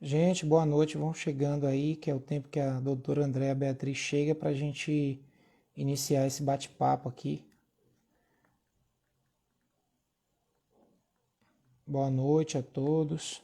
Gente, boa noite. Vamos chegando aí, que é o tempo que a doutora Andréa Beatriz chega para a gente iniciar esse bate-papo aqui. Boa noite a todos.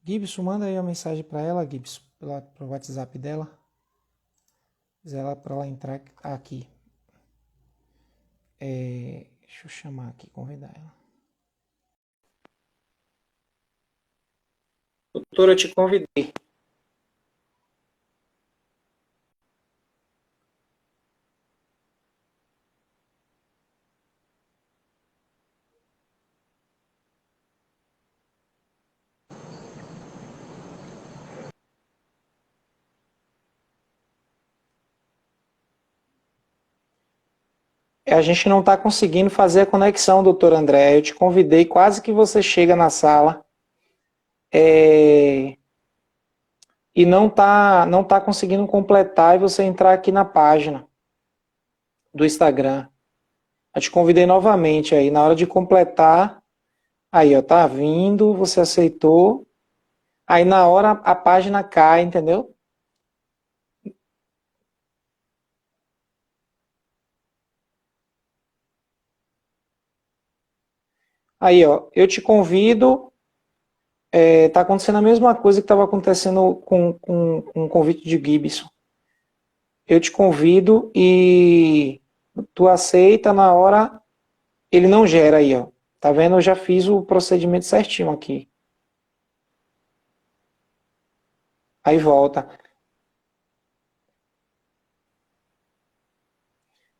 Gibson, manda aí uma mensagem para ela, Gibson, pelo WhatsApp dela. Diz ela para ela entrar aqui. Deixa eu chamar aqui, convidar ela. Doutora, eu te convidei. A gente não está conseguindo fazer a conexão, doutor André. Eu te convidei, quase que você chega na sala. E não tá conseguindo completar e você entrar aqui na página do Instagram. Eu te convidei novamente aí, na hora de completar, aí ó, tá vindo, você aceitou, aí na hora a página cai, entendeu? Aí ó, eu te convido, tá acontecendo a mesma coisa que estava acontecendo com o convite de Gibson. Eu te convido e tu aceita na hora, ele não gera aí ó. Tá vendo? Eu já fiz o procedimento certinho aqui. Aí volta.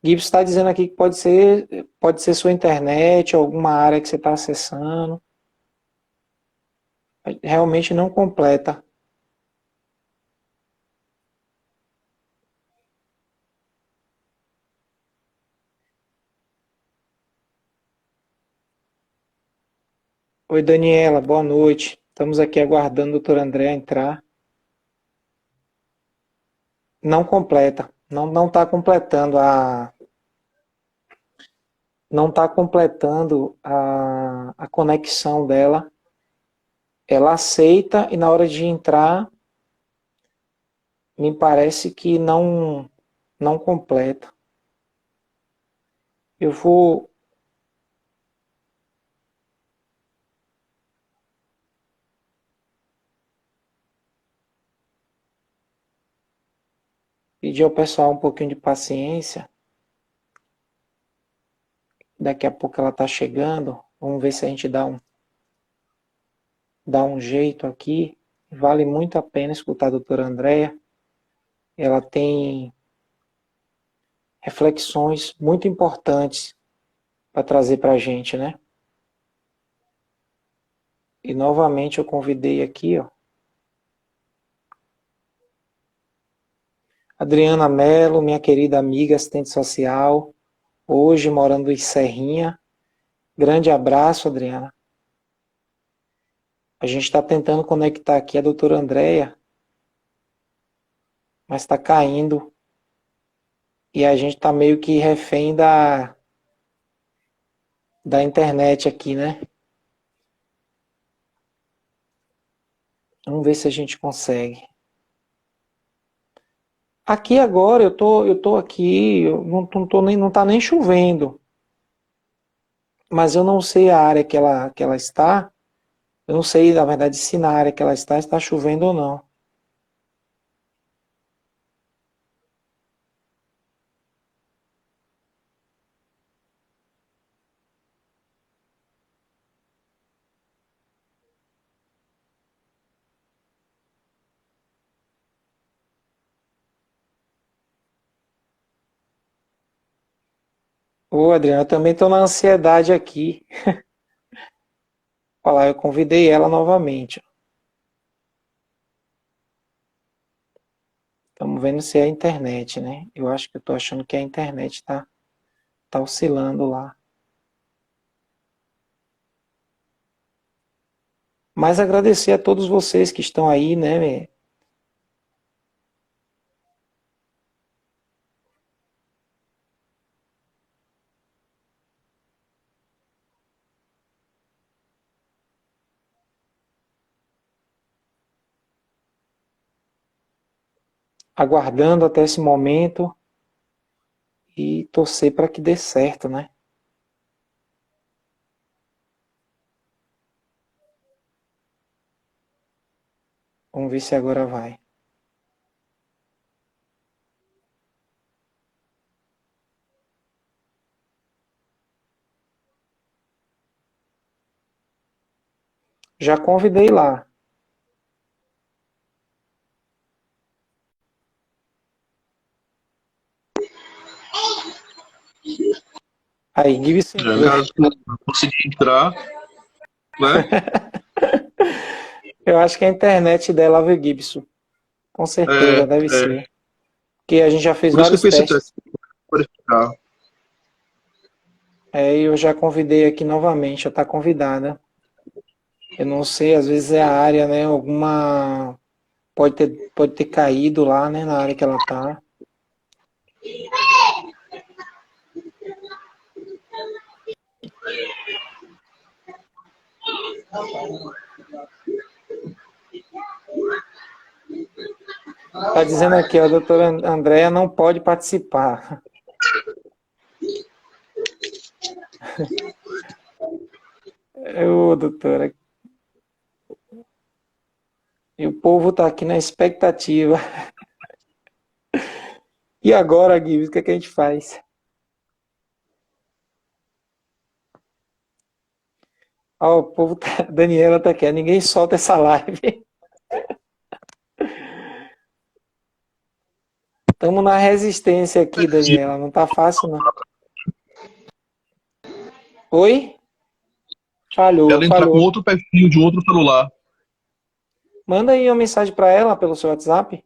Gibbs está dizendo aqui que pode ser sua internet, alguma área que você está acessando. Realmente não completa. Oi, Daniela, boa noite. Estamos aqui aguardando o doutor André entrar. Não completa. Não está completando não está completando a conexão dela. Ela aceita e na hora de entrar, me parece que não completa. Eu vou pedir ao pessoal um pouquinho de paciência. Daqui a pouco ela está chegando. Vamos ver se a gente dá um jeito aqui. Vale muito a pena escutar a doutora Andréa. Ela tem reflexões muito importantes para trazer para a gente, né? E novamente eu convidei aqui, ó, Adriana Mello, minha querida amiga assistente social, hoje morando em Serrinha. Grande abraço, Adriana. A gente está tentando conectar aqui a doutora Andréa, mas está caindo. E a gente está meio que refém da internet aqui, né? Vamos ver se a gente consegue. Aqui agora eu tô aqui, eu não tá nem chovendo, mas eu não sei a área que ela está. Eu não sei, na verdade, se na área que ela está chovendo ou não. Ô, Adriana, eu também estou na ansiedade aqui. Olha lá, eu convidei ela novamente. Estamos vendo se é a internet, né? Eu acho que eu estou achando que a internet tá oscilando lá. Mas agradecer a todos vocês que estão aí, né? Aguardando até esse momento e torcer para que dê certo, né? Vamos ver se agora vai. Já convidei lá. Aí, Gibson entrou. Caso não conseguir entrar, né? Eu acho que é a internet dela, viu, Gibson? Com certeza, deve É. ser. Porque a gente já fez Por isso que eu vários fiz esse teste testes. para verificar. Eu já convidei aqui novamente, já está convidada. Eu não sei, às vezes é a área, né? Alguma. Pode ter caído lá, né? Na área que ela tá. Tá dizendo aqui, ó, a doutora Andréa não pode participar. Ô, doutora. E o povo tá aqui na expectativa. E agora, Gui, o que é que a gente faz? Ó, o povo tá. Daniela tá aqui, ninguém solta essa live. Estamos na resistência aqui, Daniela. Não tá fácil, não. Oi? Falhou, Ela entrar com falhou. outro perfil de outro celular. Manda aí uma mensagem para ela pelo seu WhatsApp.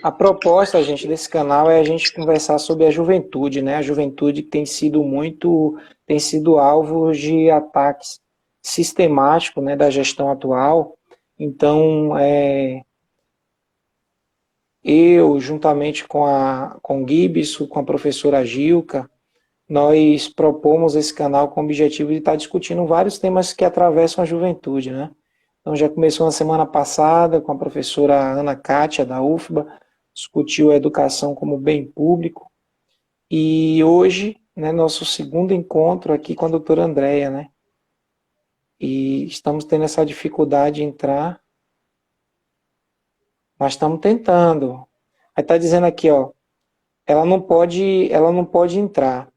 A proposta, gente, desse canal é a gente conversar sobre a juventude, né? A juventude que tem sido alvo de ataques sistemáticos, né, da gestão atual. Então, eu, juntamente com o Gibson, com a professora Gilca, nós propomos esse canal com o objetivo de estar discutindo vários temas que atravessam a juventude, né? Então já começou na semana passada com a professora Ana Kátia, da UFBA, discutiu a educação como bem público, e hoje, né, nosso segundo encontro aqui com a doutora Andréia, né? E estamos tendo essa dificuldade de entrar, mas estamos tentando. Aí está dizendo aqui, ó, ela não pode entrar.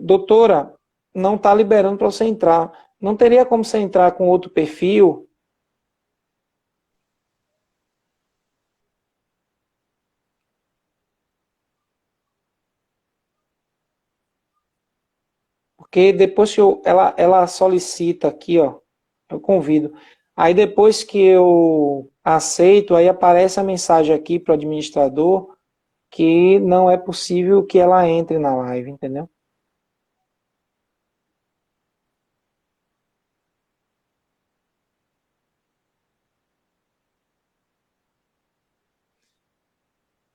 Doutora, não está liberando para você entrar. Não teria como você entrar com outro perfil? Porque depois que ela solicita aqui, ó, eu convido. Aí depois que eu aceito, aí aparece a mensagem aqui para o administrador que não é possível que ela entre na live, entendeu?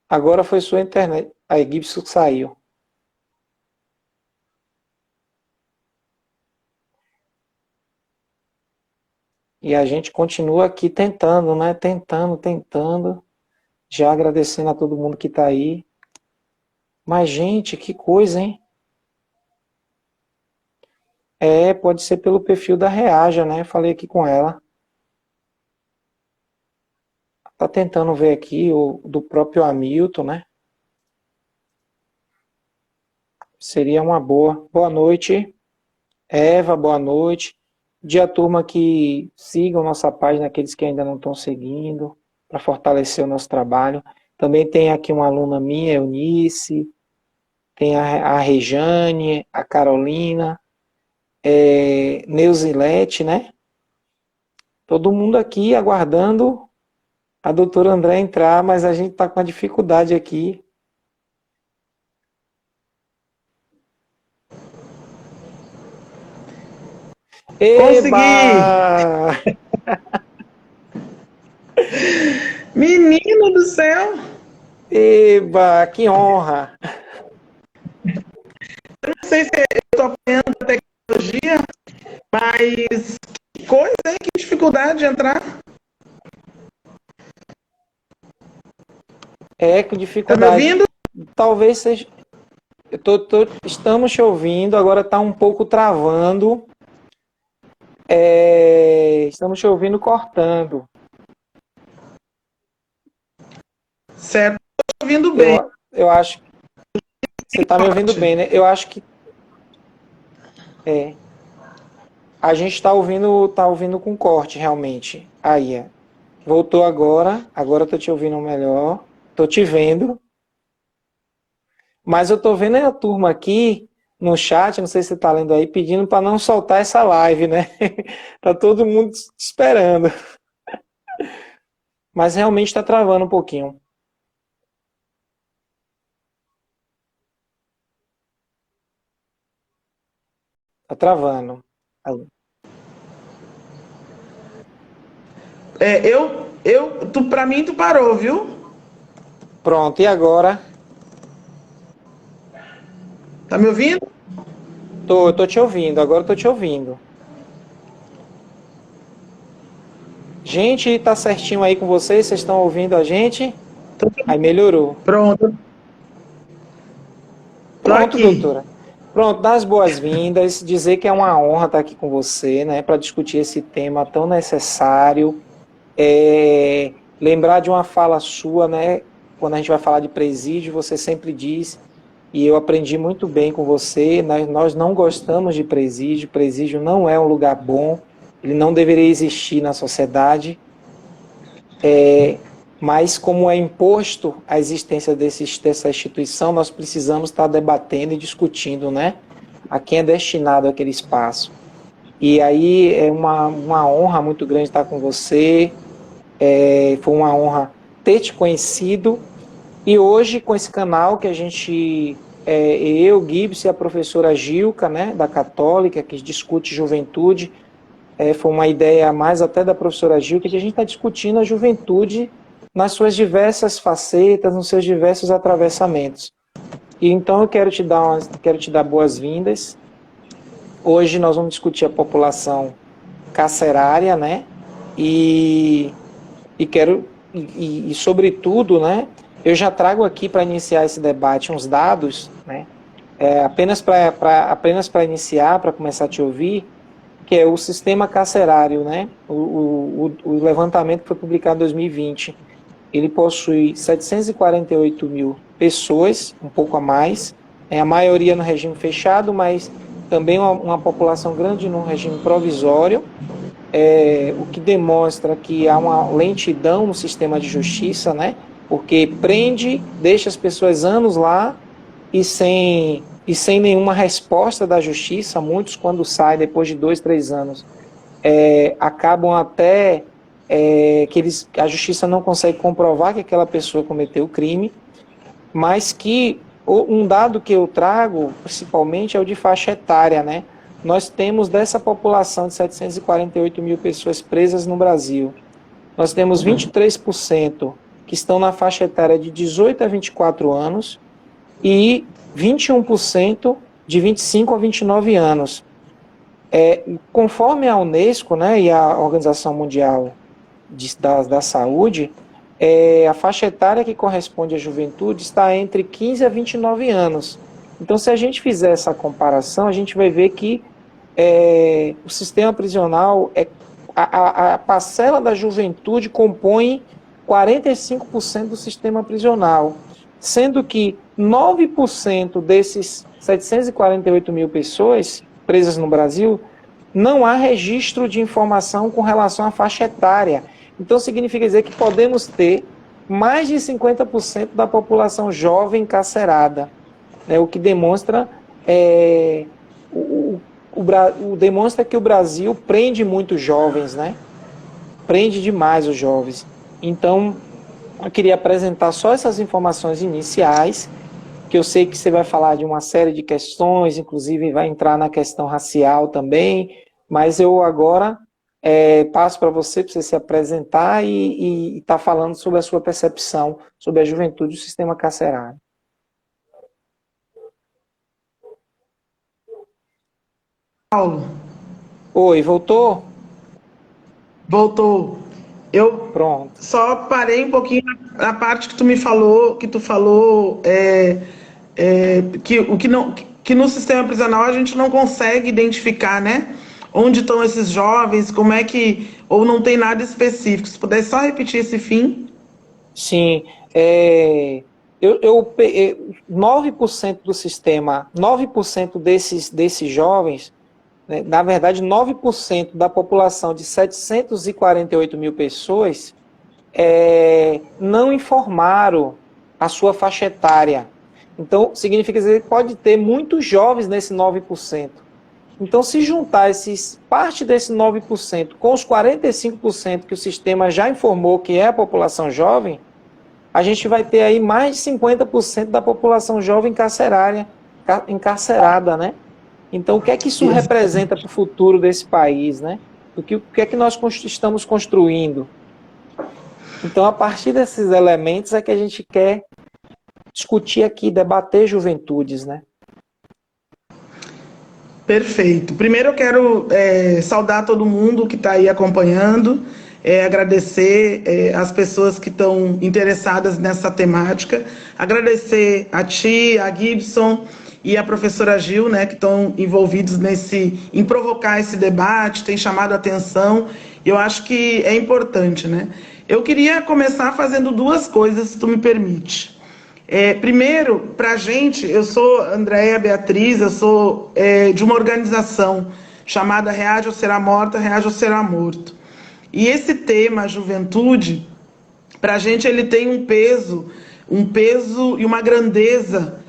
Agora foi sua internet. Aí Gibson saiu. E a gente continua aqui tentando, né? Tentando. Já agradecendo a todo mundo que está aí. Mas, gente, que coisa, hein? Pode ser pelo perfil da Reaja, né? Falei aqui com ela. Tá tentando ver aqui o do próprio Hamilton, né? Seria uma boa. Boa noite, Eva, boa noite. Dia turma que sigam nossa página, aqueles que ainda não estão seguindo, para fortalecer o nosso trabalho. Também tem aqui uma aluna minha, Eunice, tem a Rejane, a Carolina, Neuzilete, né? Todo mundo aqui aguardando a doutora André entrar, mas a gente está com uma dificuldade aqui. Consegui! Eba! Menino do céu! Eba, que honra! Não sei se eu estou apanhando a tecnologia, mas que coisa, hein? Que dificuldade de entrar. Com Tá me dificuldade. ouvindo? Talvez seja. Estamos te ouvindo, agora está um pouco travando. Estamos te ouvindo cortando. Certo, estou ouvindo bem. Eu acho que você está me ouvindo bem, né? Eu acho que a gente está ouvindo com corte, realmente. Aí, voltou agora. Agora eu tô te ouvindo melhor. Tô te vendo. Mas eu tô vendo a turma aqui no chat, não sei se você tá lendo aí, pedindo para não soltar essa live, né? Tá todo mundo esperando. Mas realmente está travando um pouquinho. Tá travando. Aí. Para mim, tu parou, viu? Pronto, e agora? Tá me ouvindo? Tô te ouvindo, agora tô te ouvindo. Gente, tá certinho aí com vocês? Vocês estão ouvindo a gente? Aí melhorou. Pronto. Tô Pronto, aqui. doutora. Pronto, dar as boas-vindas, dizer que é uma honra estar aqui com você, né, para discutir esse tema tão necessário. Lembrar de uma fala sua, né, quando a gente vai falar de presídio, você sempre diz, e eu aprendi muito bem com você, nós não gostamos de presídio não é um lugar bom, ele não deveria existir na sociedade, mas como é imposto a existência dessa instituição, nós precisamos estar debatendo e discutindo, né, a quem é destinado aquele espaço. E aí é uma honra muito grande estar com você, foi uma honra ter te conhecido, e hoje com esse canal que a gente, eu, Gibbs e a professora Gilca, né, da Católica, que discute juventude, foi uma ideia mais até da professora Gilca, que a gente está discutindo a juventude nas suas diversas facetas, nos seus diversos atravessamentos. E então eu quero te dar boas-vindas. Hoje nós vamos discutir a população carcerária, né? E sobretudo, né? Eu já trago aqui para iniciar esse debate uns dados, né? Apenas para iniciar, para começar a te ouvir, que é o sistema carcerário, né? O levantamento que foi publicado em 2020. Ele possui 748 mil pessoas, um pouco a mais, a maioria no regime fechado, mas também uma população grande no regime provisório, o que demonstra que há uma lentidão no sistema de justiça, né? Porque prende, deixa as pessoas anos lá e sem nenhuma resposta da justiça. Muitos, quando saem depois de 2, 3 anos, acabam até a justiça não consegue comprovar que aquela pessoa cometeu o crime, mas que um dado que eu trago, principalmente, é o de faixa etária, né? Nós temos dessa população de 748 mil pessoas presas no Brasil, nós temos 23% que estão na faixa etária de 18 a 24 anos e 21% de 25 a 29 anos. Conforme a Unesco, né, e a Organização Mundial da Saúde, a faixa etária que corresponde à juventude está entre 15 a 29 anos. Então, se a gente fizer essa comparação, a gente vai ver que o sistema prisional, a parcela da juventude compõe 45% do sistema prisional, sendo que 9% desses 748 mil pessoas presas no Brasil, não há registro de informação com relação à faixa etária. Então, significa dizer que podemos ter mais de 50% da população jovem encarcerada, né, o que demonstra, demonstra que o Brasil prende muitos jovens, né? Prende demais os jovens. Então, eu queria apresentar só essas informações iniciais, que eu sei que você vai falar de uma série de questões, inclusive vai entrar na questão racial também, mas eu agora passo para você se apresentar e estar falando sobre a sua percepção sobre a juventude e o sistema carcerário. Paulo, Oi, voltou? voltou. Eu Pronto. só parei um pouquinho na parte que tu falou que no sistema prisional a gente não consegue identificar, né? Onde estão esses jovens, como é que, ou não tem nada específico. Se puder só repetir esse fim. Sim, 9% do sistema, 9% desses jovens, né, na verdade 9% da população de 748 mil pessoas não informaram a sua faixa etária. Então, significa dizer que pode ter muitos jovens nesse 9%. Então, se juntar parte desse 9% com os 45% que o sistema já informou que é a população jovem, a gente vai ter aí mais de 50% da população jovem encarcerada, né? Então, o que é que isso representa para o futuro desse país, né? O que é que nós estamos construindo? Então, a partir desses elementos é que a gente quer discutir aqui, debater juventudes, né? Perfeito. Primeiro eu quero saudar todo mundo que está aí acompanhando, agradecer as pessoas que estão interessadas nessa temática, agradecer a ti, a Gibson e a professora Gil, né, que estão envolvidos em provocar esse debate, tem chamado a atenção, e eu acho que é importante, né? Eu queria começar fazendo duas coisas, se tu me permite. Primeiro, para a gente, eu sou Andréia Beatriz, eu sou de uma organização chamada Reage ou Será Morta, Reage ou Será Morto. E esse tema, juventude, para a gente ele tem um peso e uma grandeza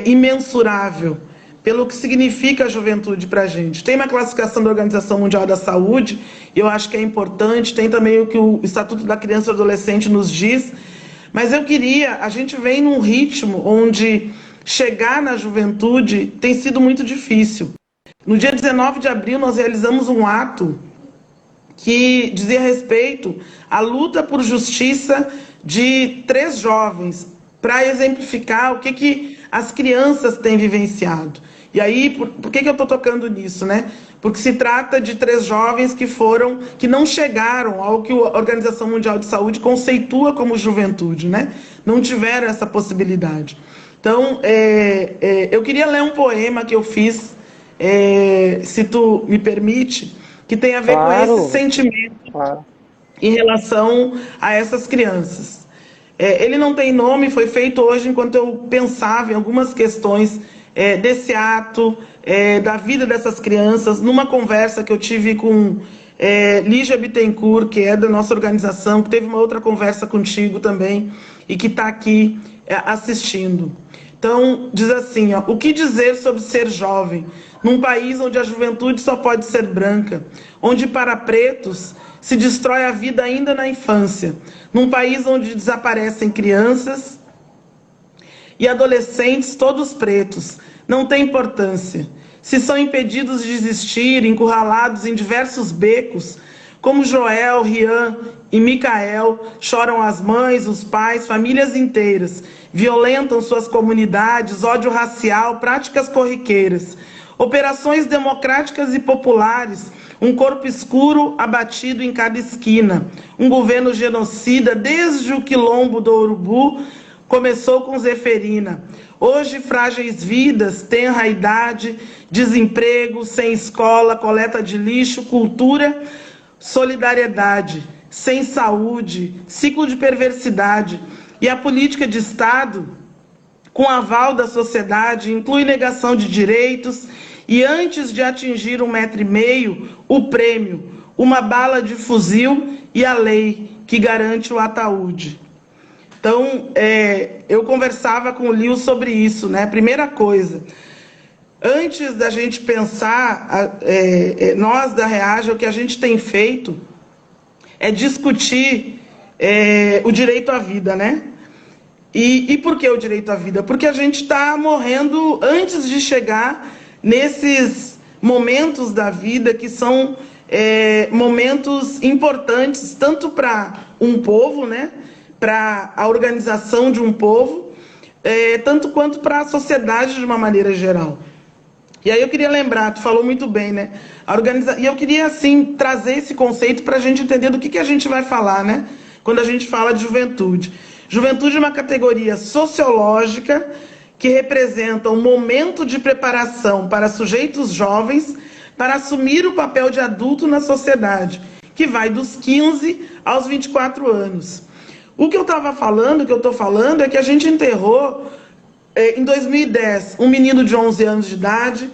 imensurável, pelo que significa a juventude para a gente. Tem uma classificação da Organização Mundial da Saúde, eu acho que é importante, tem também o que o Estatuto da Criança e do Adolescente nos diz, mas a gente vem num ritmo onde chegar na juventude tem sido muito difícil. No dia 19 de abril, nós realizamos um ato que dizia respeito à luta por justiça de 3 jovens, para exemplificar o que as crianças têm vivenciado. E aí, por que eu estou tocando nisso, né? Porque se trata de 3 jovens que não chegaram ao que a Organização Mundial de Saúde conceitua como juventude, né? Não tiveram essa possibilidade. Então, eu queria ler um poema que eu fiz, se tu me permite, que tem a ver com esse sentimento em relação a essas crianças. Ele não tem nome, foi feito hoje enquanto eu pensava em algumas questões desse ato, da vida dessas crianças, numa conversa que eu tive com Lígia Bittencourt, que é da nossa organização, que teve uma outra conversa contigo também, e que está aqui assistindo. Então, diz assim, ó, o que dizer sobre ser jovem, num país onde a juventude só pode ser branca, onde para pretos se destrói a vida ainda na infância, num país onde desaparecem crianças e adolescentes todos pretos, não tem importância. Se são impedidos de existir, encurralados em diversos becos, como Joel, Rian e Micael, choram as mães, os pais, famílias inteiras, violentam suas comunidades, ódio racial, práticas corriqueiras, operações democráticas e populares, um corpo escuro abatido em cada esquina, um governo genocida desde o quilombo do Urubu, começou com Zeferina. Hoje, frágeis vidas, tenra idade, desemprego, sem escola, coleta de lixo, cultura, solidariedade, sem saúde, ciclo de perversidade. E a política de Estado, com aval da sociedade, inclui negação de direitos e, antes de atingir 1,5 metro, o prêmio, uma bala de fuzil e a lei, que garante o ataúde. Então, eu conversava com o Lio sobre isso, né? Primeira coisa, antes da gente pensar, nós da Reage, o que a gente tem feito é discutir o direito à vida, né? E por que o direito à vida? Porque a gente está morrendo antes de chegar nesses momentos da vida que são momentos importantes, tanto para um povo, né? Para a organização de um povo, tanto quanto para a sociedade de uma maneira geral. E aí eu queria lembrar, tu falou muito bem, né? E eu queria, assim, trazer esse conceito para a gente entender do que a gente vai falar, né? Quando a gente fala de juventude. Juventude é uma categoria sociológica que representa um momento de preparação para sujeitos jovens para assumir o papel de adulto na sociedade, que vai dos 15 aos 24 anos. O que eu estava falando, o que eu estou falando, é que a gente enterrou, em 2010, um menino de 11 anos de idade,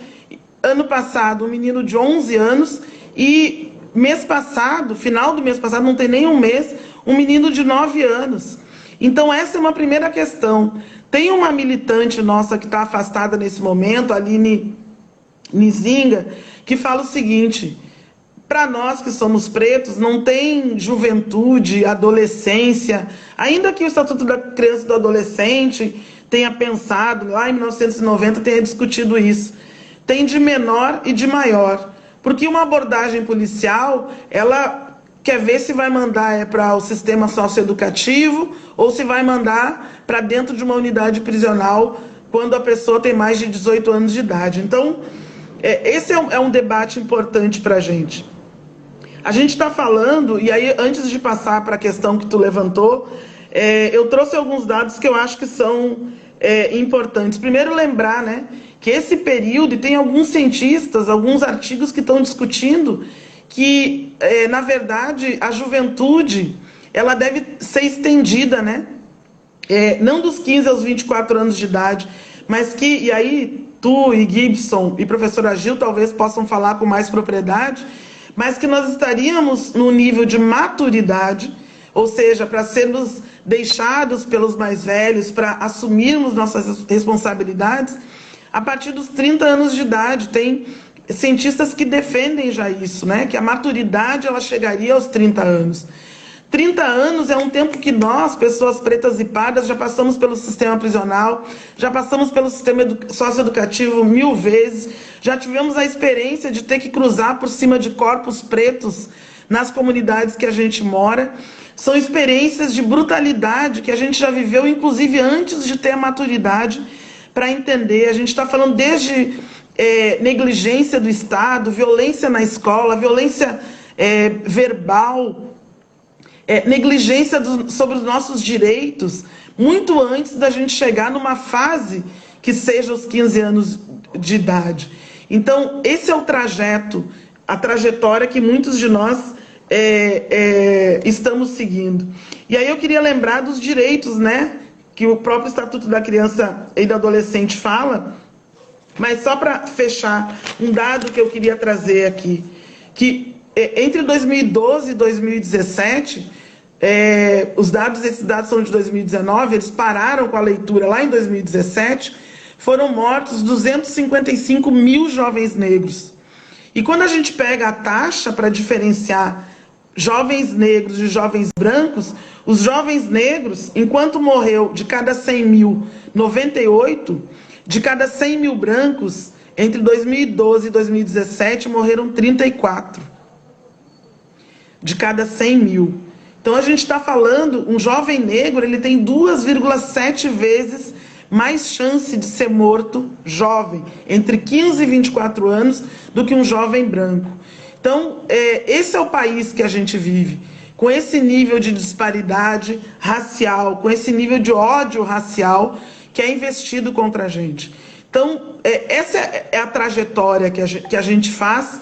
ano passado, um menino de 11 anos, e mês passado, final do mês passado, não tem nem um mês, um menino de 9 anos. Então, essa é uma primeira questão. Tem uma militante nossa que está afastada nesse momento, a Aline Nizinga, que fala o seguinte: para nós que somos pretos, não tem juventude, adolescência, ainda que o Estatuto da Criança e do Adolescente tenha pensado, lá em 1990, tenha discutido isso. Tem de menor e de maior. Porque uma abordagem policial, ela quer ver se vai mandar para o sistema socioeducativo ou se vai mandar para dentro de uma unidade prisional quando a pessoa tem mais de 18 anos de idade. Então, esse é um debate importante para a gente. A gente está falando, e aí antes de passar para a questão que tu levantou, eu trouxe alguns dados que eu acho que são importantes. Primeiro, lembrar, né, que esse período, e tem alguns cientistas, alguns artigos que estão discutindo que, na verdade, a juventude ela deve ser estendida, né? Não dos 15 aos 24 anos de idade, mas que, e aí tu e Gibson e professora Gil talvez possam falar com mais propriedade, mas que nós estaríamos no nível de maturidade, ou seja, para sermos deixados pelos mais velhos, para assumirmos nossas responsabilidades, a partir dos 30 anos de idade. Tem cientistas que defendem já isso, né? Que a maturidade ela chegaria aos 30 anos. 30 anos é um tempo que nós, pessoas pretas e pardas, já passamos pelo sistema prisional, já passamos pelo sistema socioeducativo 1000 vezes, já tivemos a experiência de ter que cruzar por cima de corpos pretos nas comunidades que a gente mora. São experiências de brutalidade que a gente já viveu, inclusive antes de ter a maturidade para entender. A gente está falando desde negligência do Estado, violência na escola, violência verbal, negligência sobre os nossos direitos, muito antes da gente chegar numa fase que seja os 15 anos de idade. Então, esse é o trajeto, a trajetória que muitos de nós estamos seguindo. E aí eu queria lembrar dos direitos, né, que o próprio Estatuto da Criança e do Adolescente fala, mas só para fechar, um dado que eu queria trazer aqui, que entre 2012 e 2017, esses dados são de 2019, eles pararam com a leitura lá em 2017, foram mortos 255 mil jovens negros. E quando a gente pega a taxa para diferenciar jovens negros de jovens brancos, os jovens negros, enquanto morreu de cada 100 mil, 98, de cada 100 mil brancos, entre 2012 e 2017, morreram 34. De cada 100 mil. Então, a gente está falando, um jovem negro, ele tem 2,7 vezes mais chance de ser morto jovem, entre 15 e 24 anos, do que um jovem branco. Então, esse é o país que a gente vive, com esse nível de disparidade racial, com esse nível de ódio racial que é investido contra a gente. Então, essa é a trajetória que a gente faz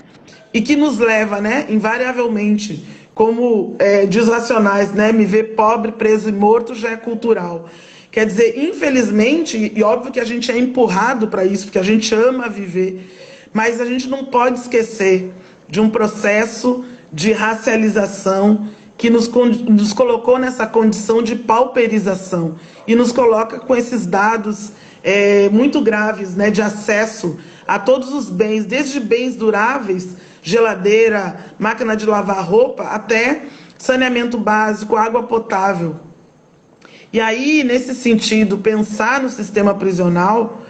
e que nos leva, né, invariavelmente, como diz Racionais, né, me ver pobre, preso e morto já é cultural. Quer dizer, infelizmente, e óbvio que a gente é empurrado para isso, porque a gente ama viver, mas a gente não pode esquecer de um processo de racialização que nos colocou nessa condição de pauperização e nos coloca com esses dados muito graves, né, de acesso a todos os bens, desde bens duráveis, geladeira, máquina de lavar roupa, até saneamento básico, água potável. E aí, nesse sentido, pensar no sistema prisional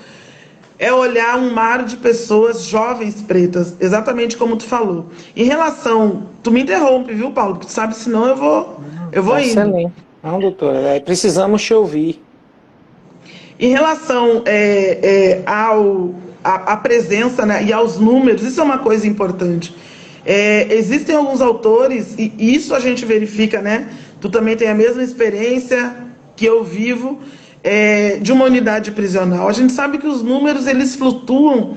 é olhar um mar de pessoas jovens pretas, exatamente como tu falou. Em relação... Tu me interrompe, viu, Paulo? Porque tu sabe, senão eu vou indo. Excelente. Não, doutora, precisamos te ouvir. Em relação à presença, né, e aos números, isso é uma coisa importante. Existem alguns autores, e isso a gente verifica, né? Tu também tem a mesma experiência que eu vivo, de uma unidade prisional. A gente sabe que os números, eles flutuam,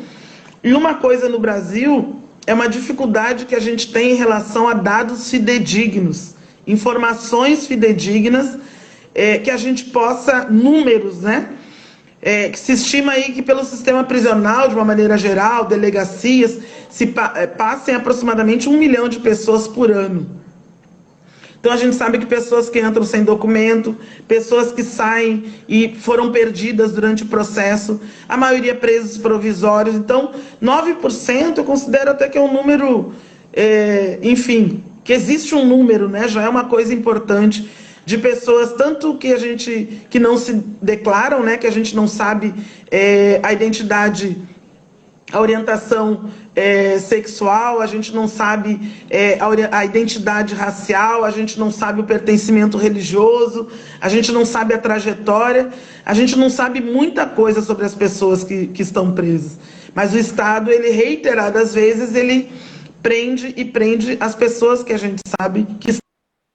e uma coisa no Brasil é uma dificuldade que a gente tem em relação a dados fidedignos, informações fidedignas, que a gente possa, números, né? Que se estima aí que pelo sistema prisional, de uma maneira geral, delegacias, passem aproximadamente 1 milhão de pessoas por ano. Então a gente sabe que pessoas que entram sem documento, pessoas que saem e foram perdidas durante o processo, a maioria presos provisórios. Então, 9% eu considero até que é um número, enfim, que existe um número, né? Já é uma coisa importante de pessoas, tanto que não se declaram, né? Que a gente não sabe a identidade, a orientação sexual, a gente não sabe a identidade racial, a gente não sabe o pertencimento religioso, a gente não sabe a trajetória, a gente não sabe muita coisa sobre as pessoas que estão presas. Mas o Estado, ele reiteradas vezes, ele prende as pessoas que a gente sabe que estão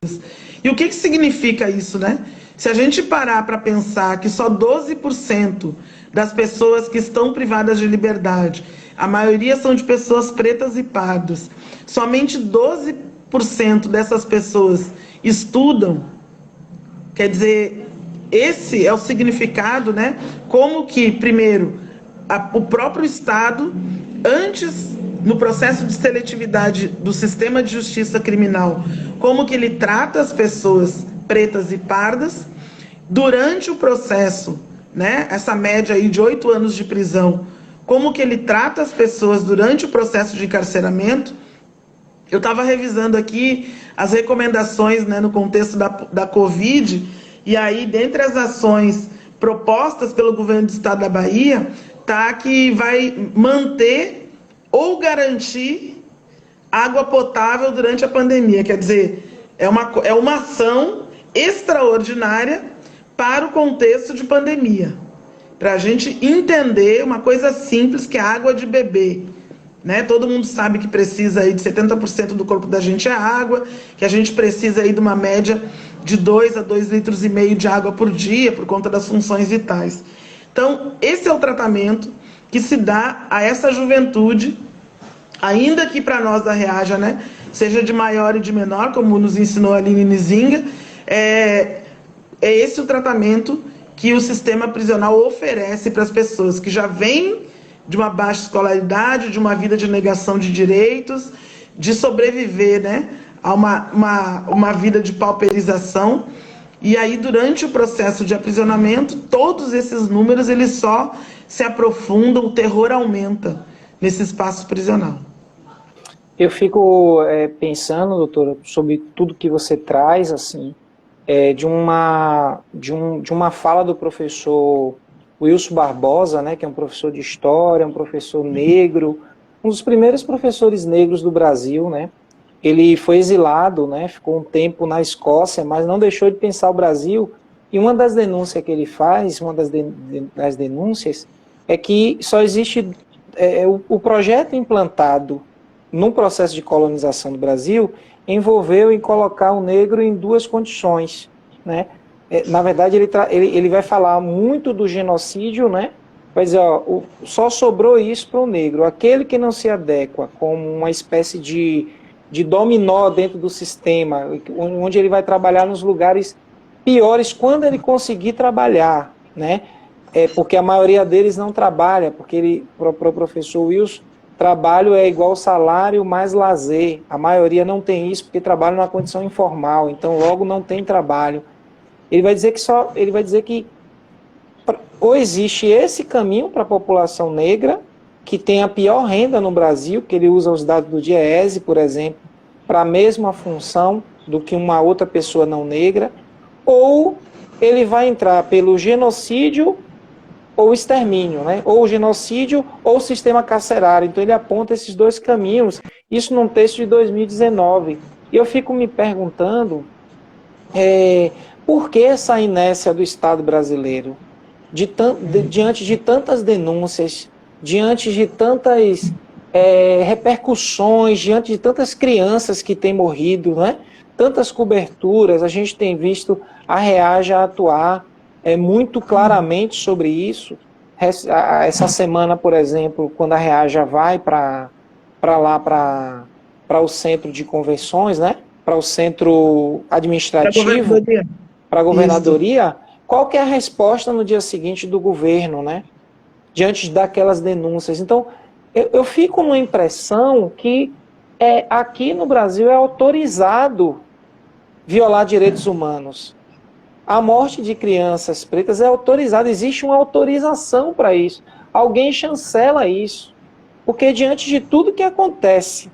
presas. E o que significa isso, né? Se a gente parar para pensar que só 12% das pessoas que estão privadas de liberdade, a maioria são de pessoas pretas e pardas, somente 12% dessas pessoas estudam, quer dizer, esse é o significado, né? Como que, primeiro, o próprio Estado, antes, no processo de seletividade do sistema de justiça criminal, como que ele trata as pessoas pretas e pardas, durante o processo, né, essa média aí de 8 anos de prisão, como que ele trata as pessoas durante o processo de encarceramento. Eu estava revisando aqui as recomendações, né, no contexto da Covid, e aí, dentre as ações propostas pelo governo do estado da Bahia, tá que vai manter ou garantir água potável durante a pandemia. Quer dizer, é uma ação extraordinária para o contexto de pandemia. Para a gente entender uma coisa simples, que é a água de beber. Né? Todo mundo sabe que precisa aí de 70% do corpo da gente é água, que a gente precisa aí de uma média de 2 a 2,5 litros de água por dia, por conta das funções vitais. Então, esse é o tratamento que se dá a essa juventude, ainda que para nós da Reaja, né, seja de maior e de menor, como nos ensinou a Aline Nizinga, é esse o tratamento que o sistema prisional oferece para as pessoas que já vêm de uma baixa escolaridade, de uma vida de negação de direitos, de sobreviver, né, a uma vida de pauperização. E aí, durante o processo de aprisionamento, todos esses números, eles só se aprofundam, o terror aumenta nesse espaço prisional. Eu fico pensando, doutora, sobre tudo que você traz, assim, de uma fala do professor Wilson Barbosa, né, que é um professor de história, um professor negro, um dos primeiros professores negros do Brasil, né? Ele foi exilado, né, ficou um tempo na Escócia, mas não deixou de pensar o Brasil. E uma das denúncias que ele faz, uma das denúncias, é que só existe o projeto implantado no processo de colonização do Brasil envolveu em colocar o negro em duas condições, né? Na verdade, ele vai falar muito do genocídio, né? Vai dizer, ó, só sobrou isso para o negro, aquele que não se adequa como uma espécie de dominó dentro do sistema, onde ele vai trabalhar nos lugares piores quando ele conseguir trabalhar, né? Porque a maioria deles não trabalha, porque para o professor Wilson, trabalho é igual salário mais lazer. A maioria não tem isso porque trabalha numa condição informal, então logo não tem trabalho. Ele vai dizer que ou existe esse caminho para a população negra, que tem a pior renda no Brasil, que ele usa os dados do DIEESE, por exemplo, para a mesma função do que uma outra pessoa não negra, ou ele vai entrar pelo genocídio ou extermínio, né? Ou genocídio ou sistema carcerário. Então ele aponta esses dois caminhos, isso num texto de 2019. E eu fico me perguntando por que essa inércia do Estado brasileiro? Diante de tantas denúncias, diante de tantas repercussões, diante de tantas crianças que têm morrido, né? Tantas coberturas, a gente tem visto a Reaja atuar muito claramente sobre isso. Essa semana, por exemplo, quando a Reaja vai para o centro de convenções, né? Para o centro administrativo, para a governadoria, qual que é a resposta no dia seguinte do governo, né? Diante daquelas denúncias. Então, eu fico numa impressão que aqui no Brasil é autorizado violar direitos humanos. A morte de crianças pretas é autorizada, existe uma autorização para isso. Alguém chancela isso. Porque diante de tudo que acontece,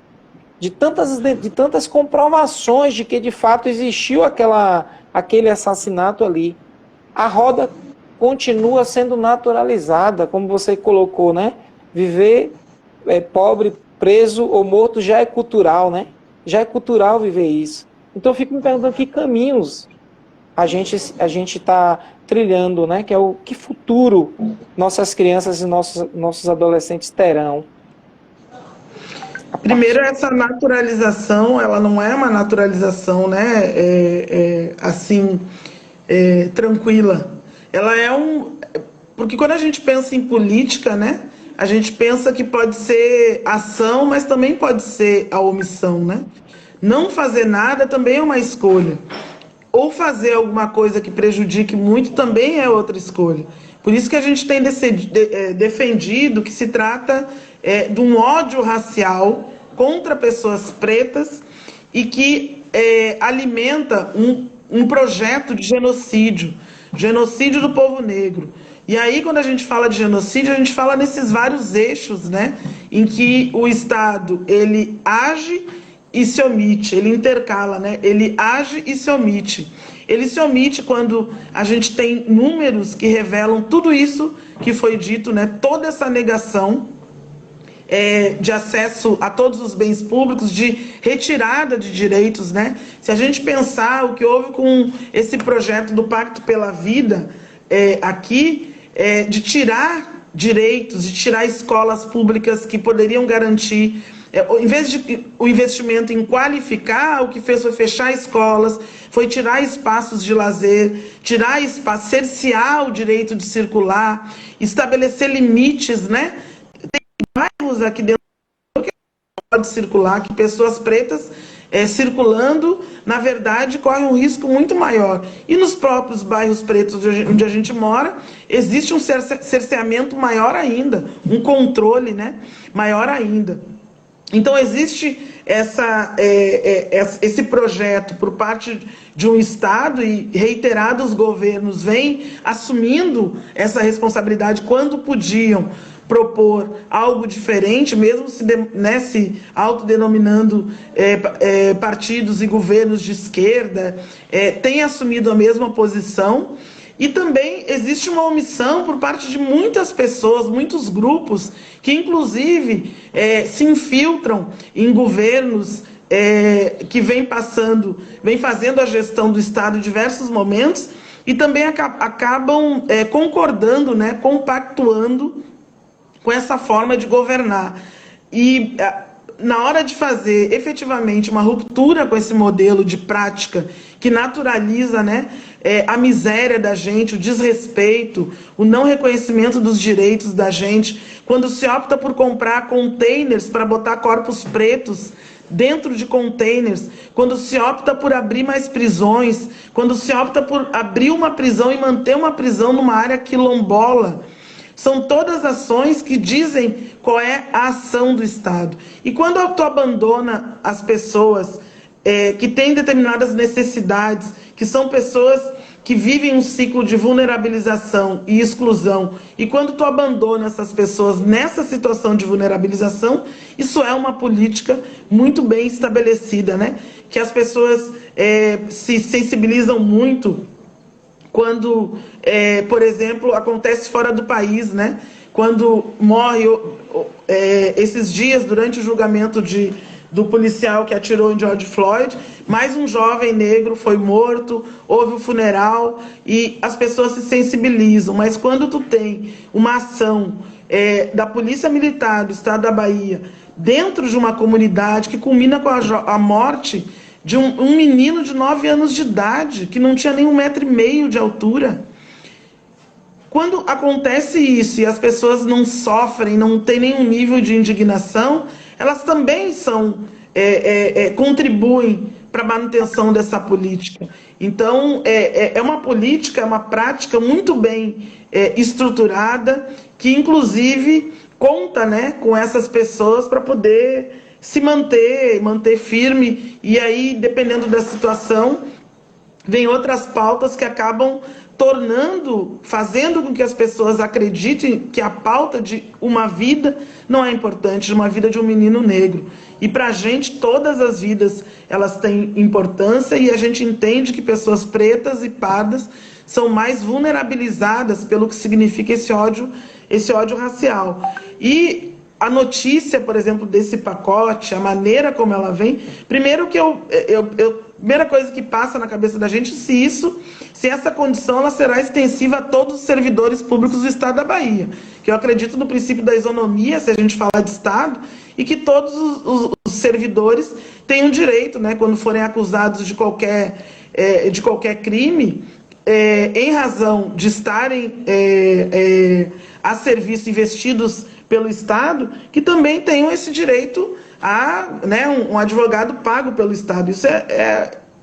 de tantas comprovações de que de fato existiu aquele assassinato ali, a roda continua sendo naturalizada, como você colocou, né? Viver pobre, preso ou morto já é cultural, né? Já é cultural viver isso. Então eu fico me perguntando que caminhos a gente está trilhando, né? Que futuro nossas crianças e nossos adolescentes terão. Primeiro, essa naturalização, ela não é uma naturalização, né? Tranquila. Ela porque quando a gente pensa em política, né? A gente pensa que pode ser ação, mas também pode ser a omissão, né? Não fazer nada também é uma escolha. Ou fazer alguma coisa que prejudique muito também é outra escolha. Por isso que a gente tem defendido que se trata de um ódio racial contra pessoas pretas e que alimenta um projeto de genocídio do povo negro. E aí, quando a gente fala de genocídio, a gente fala nesses vários eixos, né, em que o Estado ele age e se omite, ele intercala, né? Ele age e se omite. Ele se omite quando a gente tem números que revelam tudo isso que foi dito, né? Toda essa negação de acesso a todos os bens públicos, de retirada de direitos, né? Se a gente pensar o que houve com esse projeto do Pacto pela Vida aqui, de tirar direitos, de tirar escolas públicas que poderiam garantir em vez de o investimento em qualificar, o que fez foi fechar escolas, foi tirar espaços de lazer, tirar espaço, cercear o direito de circular, estabelecer limites, né? Tem bairros aqui dentro que pode circular, que pessoas pretas circulando, na verdade, correm um risco muito maior. E nos próprios bairros pretos onde a gente mora, existe um cerceamento maior ainda, um controle, né, maior ainda. Então, existe esse projeto por parte de um Estado e reiterados governos vêm assumindo essa responsabilidade quando podiam propor algo diferente, mesmo se autodenominando partidos e governos de esquerda, tem assumido a mesma posição. E também existe uma omissão por parte de muitas pessoas, muitos grupos, que inclusive se infiltram em governos que vêm fazendo a gestão do Estado em diversos momentos e também acabam concordando, né, compactuando com essa forma de governar. E na hora de fazer efetivamente uma ruptura com esse modelo de prática que naturaliza, né, a miséria da gente, o desrespeito, o não reconhecimento dos direitos da gente, quando se opta por comprar containers para botar corpos pretos dentro de containers, quando se opta por abrir mais prisões, quando se opta por abrir uma prisão e manter uma prisão numa área quilombola, São todas ações que dizem qual é a ação do Estado. E quando tu abandona as pessoas que têm determinadas necessidades, que são pessoas que vivem um ciclo de vulnerabilização e exclusão, e quando tu abandona essas pessoas nessa situação de vulnerabilização, isso é uma política muito bem estabelecida, né? Que as pessoas se sensibilizam muito quando, por exemplo, acontece fora do país, né? Quando morre, esses dias, durante o julgamento do policial que atirou em George Floyd, mais um jovem negro foi morto, houve o funeral e as pessoas se sensibilizam. Mas quando tu tem uma ação da Polícia Militar do Estado da Bahia dentro de uma comunidade que culmina com a morte de um menino de 9 anos de idade, que não tinha nem 1,5 metro de altura. Quando acontece isso e as pessoas não sofrem, não têm nenhum nível de indignação, elas também contribuem para a manutenção dessa política. Então, é uma política, é uma prática muito bem estruturada, que inclusive conta, né, com essas pessoas para poder se manter firme, e aí, dependendo da situação, vem outras pautas que acabam fazendo com que as pessoas acreditem que a pauta de uma vida não é importante, de uma vida de um menino negro. E para a gente, todas as vidas, elas têm importância, e a gente entende que pessoas pretas e pardas são mais vulnerabilizadas pelo que significa esse ódio racial. E a notícia, por exemplo, desse pacote, a maneira como ela vem, primeiro que primeira coisa que passa na cabeça da gente, se essa condição ela será extensiva a todos os servidores públicos do Estado da Bahia, que eu acredito no princípio da isonomia, se a gente falar de Estado, e que todos os servidores tenham direito, né, quando forem acusados de qualquer crime, em razão de estarem a serviço, investidos pelo Estado, que também tenham esse direito a, né, um advogado pago pelo Estado. Isso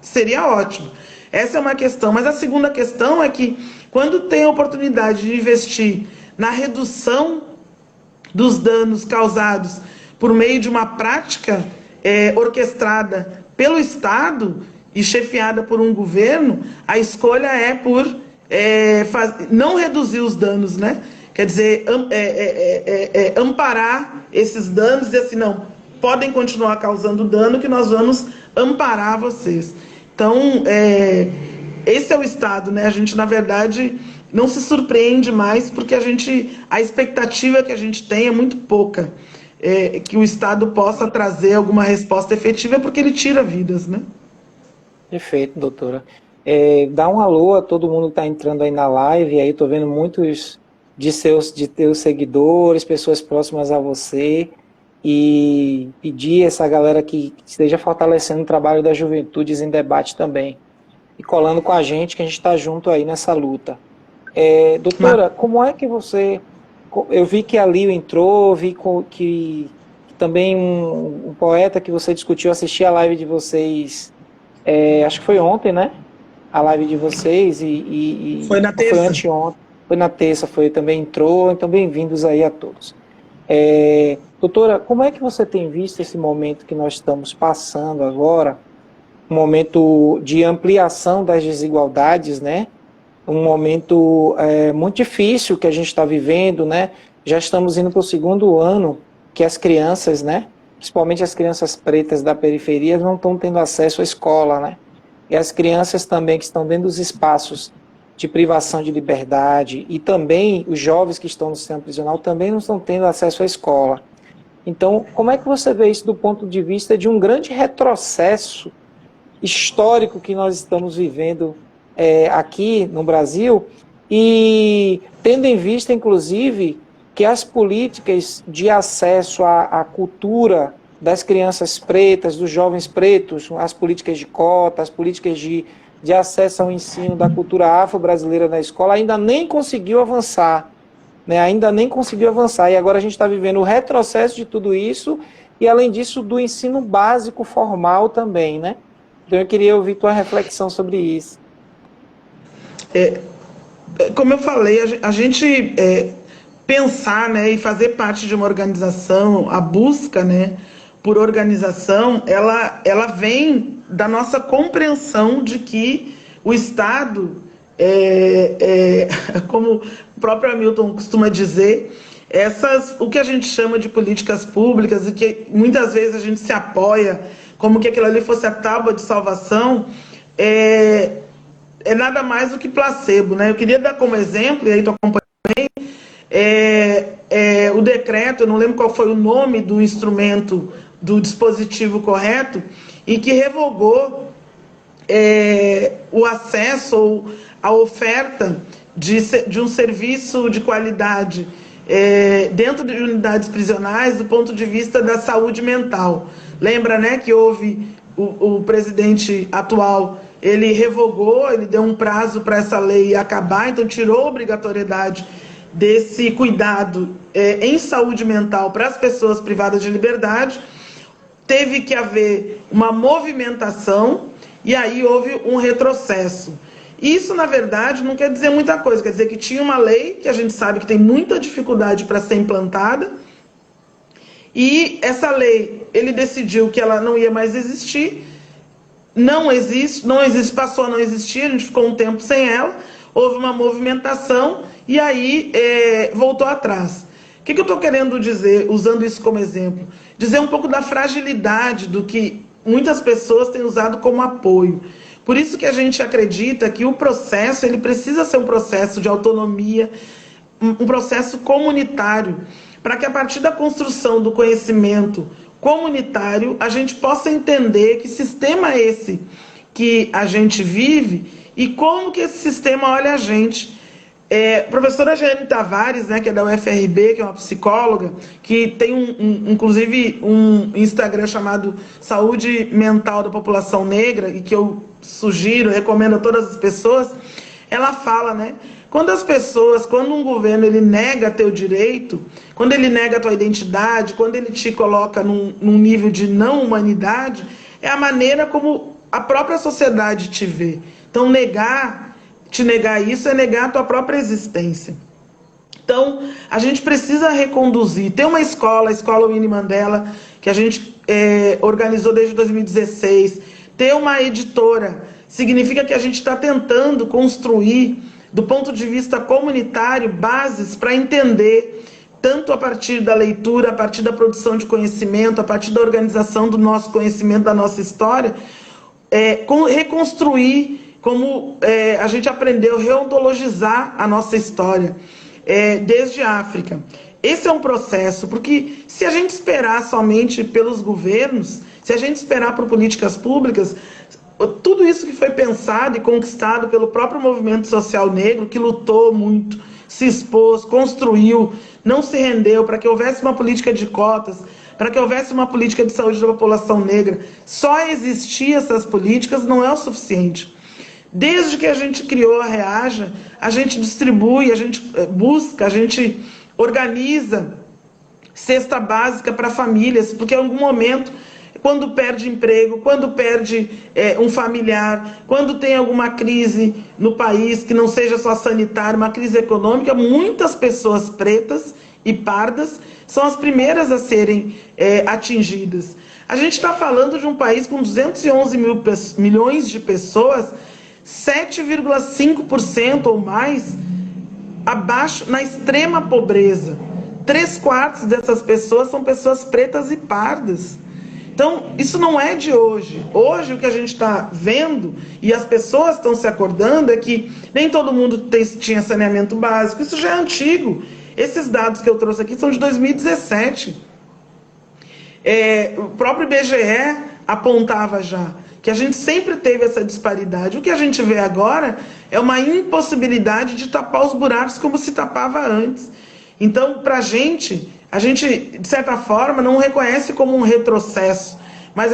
seria ótimo. Essa é uma questão. Mas a segunda questão é que, quando tem a oportunidade de investir na redução dos danos causados por meio de uma prática orquestrada pelo Estado e chefiada por um governo, a escolha é por não reduzir os danos, né? Quer dizer, amparar esses danos e dizer assim, não, podem continuar causando dano que nós vamos amparar vocês. Então, esse é o Estado, né? A gente, na verdade, não se surpreende mais, porque a expectativa que a gente tem é muito pouca, que o Estado possa trazer alguma resposta efetiva, porque ele tira vidas, né? Perfeito, doutora. Dá um alô a todo mundo que está entrando aí na live, aí estou vendo muitos de teus seguidores, pessoas próximas a você, e pedir essa galera que esteja fortalecendo o trabalho das juventudes em debate também, e colando com a gente, que a gente está junto aí nessa luta. Doutora, como é que você... Eu vi que a Lio entrou, vi que também um poeta que você discutiu, assisti a live de vocês, acho que foi ontem, né? A live de vocês, foi na terça. Foi anteontem, foi na terça, também entrou, então bem-vindos aí a todos. Doutora, como é que você tem visto esse momento que nós estamos passando agora, um momento de ampliação das desigualdades, né? Um momento muito difícil que a gente está vivendo, né? Já estamos indo para o 2º ano que as crianças, né? Principalmente as crianças pretas da periferia, não estão tendo acesso à escola, né? E as crianças também que estão dentro dos espaços de privação de liberdade, e também os jovens que estão no sistema prisional também não estão tendo acesso à escola. Então, como é que você vê isso do ponto de vista de um grande retrocesso histórico que nós estamos vivendo aqui no Brasil, e tendo em vista, inclusive, que as políticas de acesso à cultura das crianças pretas, dos jovens pretos, as políticas de cota, as políticas de acesso ao ensino da cultura afro-brasileira na escola, ainda nem conseguiu avançar, né? Ainda nem conseguiu avançar, e agora a gente está vivendo o retrocesso de tudo isso, e além disso, do ensino básico formal também, né? Então eu queria ouvir tua reflexão sobre isso. Como eu falei, a gente pensar, né, e fazer parte de uma organização, a busca, né, por organização, ela vem da nossa compreensão de que o Estado, como o próprio Hamilton costuma dizer, o que a gente chama de políticas públicas e que muitas vezes a gente se apoia como que aquilo ali fosse a tábua de salvação, é nada mais do que placebo, né? Eu queria dar como exemplo, e aí estou acompanhando, o decreto, eu não lembro qual foi o nome do instrumento, do dispositivo correto, e que revogou o acesso ou a oferta de um serviço de qualidade dentro de unidades prisionais do ponto de vista da saúde mental. Lembra, né, que houve o presidente atual, ele revogou, ele deu um prazo para essa lei acabar, então tirou a obrigatoriedade desse cuidado em saúde mental para as pessoas privadas de liberdade. Teve que haver uma movimentação e aí houve um retrocesso. Isso, na verdade, não quer dizer muita coisa, quer dizer que tinha uma lei que a gente sabe que tem muita dificuldade para ser implantada, e essa lei, ele decidiu que ela não ia mais existir, não existe, passou a não existir, a gente ficou um tempo sem ela, houve uma movimentação e aí voltou atrás. O que eu estou querendo dizer, usando isso como exemplo? Dizer um pouco da fragilidade do que muitas pessoas têm usado como apoio. Por isso que a gente acredita que o processo, ele precisa ser um processo de autonomia, um processo comunitário, para que a partir da construção do conhecimento comunitário, a gente possa entender que sistema é esse que a gente vive e como que esse sistema olha a gente. Professora Jane Tavares, né, que é da UFRB, que é uma psicóloga, que tem inclusive um Instagram chamado Saúde Mental da População Negra, e que eu sugiro, recomendo a todas as pessoas, ela fala, né, quando um governo ele nega teu direito, quando ele nega a tua identidade, quando ele te coloca num nível de não humanidade, é a maneira como a própria sociedade te vê. Então, te negar isso é negar a tua própria existência. Então, a gente precisa reconduzir. Tem uma escola, a Escola Winnie Mandela, que a gente organizou desde 2016. Ter uma editora significa que a gente está tentando construir, do ponto de vista comunitário, bases para entender, tanto a partir da leitura, a partir da produção de conhecimento, a partir da organização do nosso conhecimento, da nossa história, reconstruir como a gente aprendeu a reontologizar a nossa história, desde a África. Esse é um processo, porque se a gente esperar somente pelos governos, se a gente esperar por políticas públicas, tudo isso que foi pensado e conquistado pelo próprio movimento social negro, que lutou muito, se expôs, construiu, não se rendeu para que houvesse uma política de cotas, para que houvesse uma política de saúde da população negra, só existir essas políticas não é o suficiente. Desde que a gente criou a Reaja, a gente distribui, a gente busca, a gente organiza cesta básica para famílias, porque em algum momento, quando perde emprego, quando perde um familiar, quando tem alguma crise no país, que não seja só sanitária, uma crise econômica, muitas pessoas pretas e pardas são as primeiras a serem atingidas. A gente está falando de um país com 211 milhões de pessoas, 7,5% ou mais abaixo, na extrema pobreza. 3/4 dessas pessoas são pessoas pretas e pardas. Então, isso não é de hoje. Hoje, o que a gente está vendo, e as pessoas estão se acordando, é que nem todo mundo tinha saneamento básico. Isso já é antigo. Esses dados que eu trouxe aqui são de 2017. O próprio IBGE apontava já que a gente sempre teve essa disparidade. O que a gente vê agora é uma impossibilidade de tapar os buracos como se tapava antes. Então, para a gente, de certa forma, não reconhece como um retrocesso, mas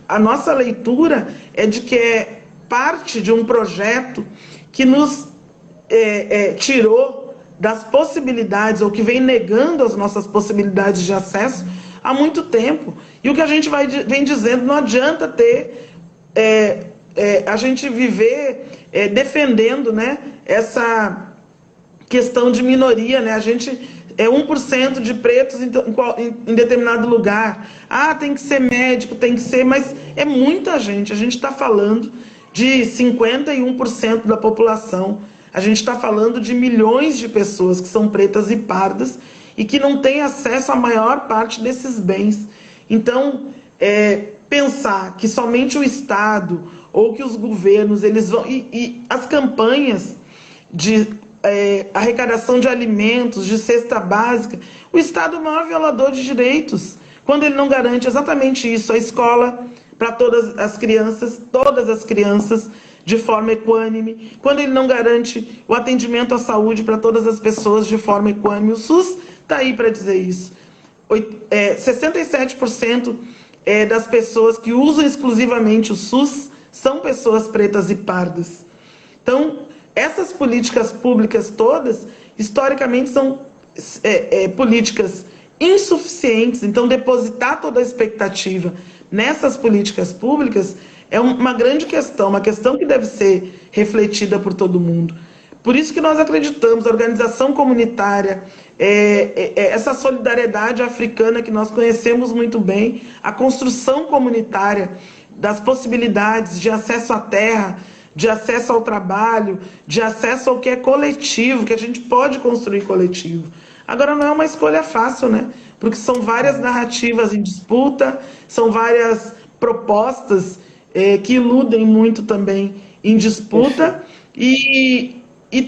a nossa leitura é de que é parte de um projeto que nos tirou das possibilidades, ou que vem negando as nossas possibilidades de acesso há muito tempo. E o que a gente vem dizendo, não adianta a gente viver defendendo, né, questão de minoria, né? A gente é 1% de pretos em determinado lugar. Ah, tem que ser médico, tem que ser, mas é muita gente. A gente está falando de 51% da população. A gente está falando de milhões de pessoas que são pretas e pardas e que não têm acesso à maior parte desses bens. Então, pensar que somente o Estado ou que os governos, eles vão... E as campanhas de arrecadação de alimentos, de cesta básica, o Estado é o maior violador de direitos, quando ele não garante exatamente isso, a escola para todas as crianças, de forma equânime, quando ele não garante o atendimento à saúde para todas as pessoas de forma equânime. O SUS está aí para dizer isso. 67% das pessoas que usam exclusivamente o SUS são pessoas pretas e pardas. Então, essas políticas públicas todas, historicamente, são políticas insuficientes. Então, depositar toda a expectativa nessas políticas públicas é uma grande questão, uma questão que deve ser refletida por todo mundo. Por isso que nós acreditamos, a organização comunitária, essa solidariedade africana que nós conhecemos muito bem, a construção comunitária das possibilidades de acesso à terra, de acesso ao trabalho, de acesso ao que é coletivo, que a gente pode construir coletivo. Agora, não é uma escolha fácil, né? Porque são várias narrativas em disputa, são várias propostas que iludem muito também em disputa, e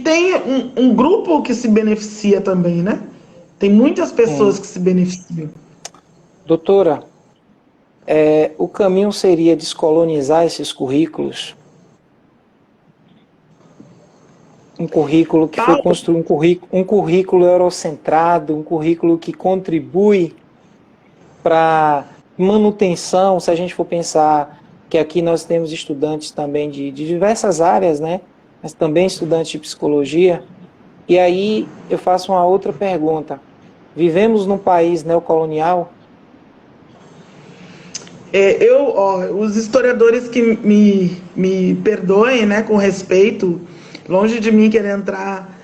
tem um grupo que se beneficia também, né? Tem muitas pessoas que se beneficiam. Doutora, o caminho seria descolonizar esses currículos? Um currículo que foi construído, um currículo eurocentrado, um currículo que contribui para manutenção, se a gente for pensar que aqui nós temos estudantes também de diversas áreas, né? Mas também estudantes de psicologia. E aí eu faço uma outra pergunta. Vivemos num país neocolonial? Os historiadores que me perdoem, né, com respeito, longe de mim querer entrar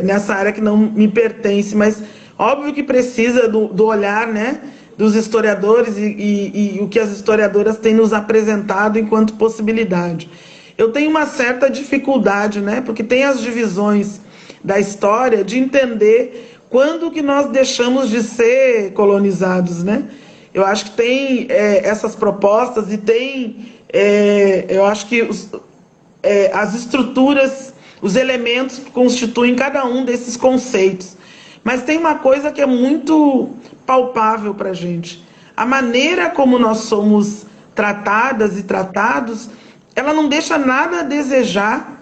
nessa área que não me pertence, mas óbvio que precisa do olhar, né, dos historiadores e o que as historiadoras têm nos apresentado enquanto possibilidade. Eu tenho uma certa dificuldade, né, porque tem as divisões da história de entender quando que nós deixamos de ser colonizados, né? Eu acho que tem essas propostas e tem, eu acho que as estruturas, os elementos que constituem cada um desses conceitos. Mas tem uma coisa que é muito palpável para a gente. A maneira como nós somos tratadas e tratados, ela não deixa nada a desejar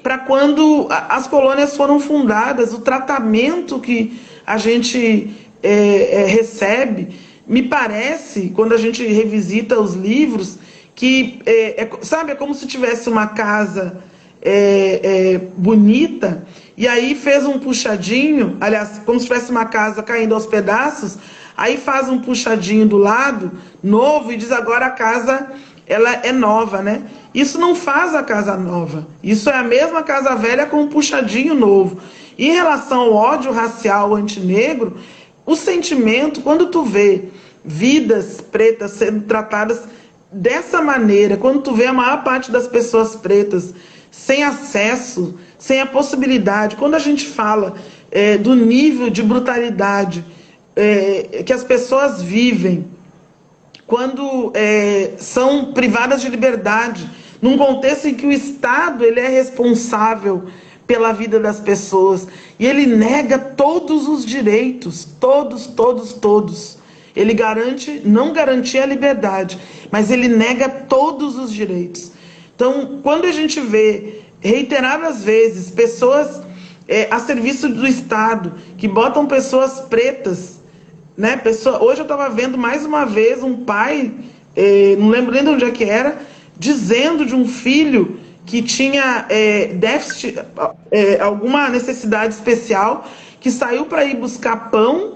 para quando as colônias foram fundadas. O tratamento que a gente recebe, me parece, quando a gente revisita os livros, que sabe, é como se tivesse uma casa bonita, e aí fez um puxadinho, aliás, como se tivesse uma casa caindo aos pedaços, aí faz um puxadinho do lado, novo, e diz agora a casa ela é nova, né? Isso não faz a casa nova, isso é a mesma casa velha com um puxadinho novo. Em relação ao ódio racial antinegro, o sentimento, quando tu vê vidas pretas sendo tratadas dessa maneira, quando tu vê a maior parte das pessoas pretas sem acesso, sem a possibilidade, quando a gente fala do nível de brutalidade que as pessoas vivem, quando são privadas de liberdade, num contexto em que o Estado ele é responsável pela vida das pessoas, e ele nega todos os direitos, todos. Ele não garantia a liberdade, mas ele nega todos os direitos. Então, quando a gente vê, reiteradas vezes, pessoas a serviço do Estado, que botam pessoas pretas, né? Hoje eu estava vendo mais uma vez um pai, não lembro nem de onde é que era, dizendo de um filho que tinha déficit, alguma necessidade especial, que saiu para ir buscar pão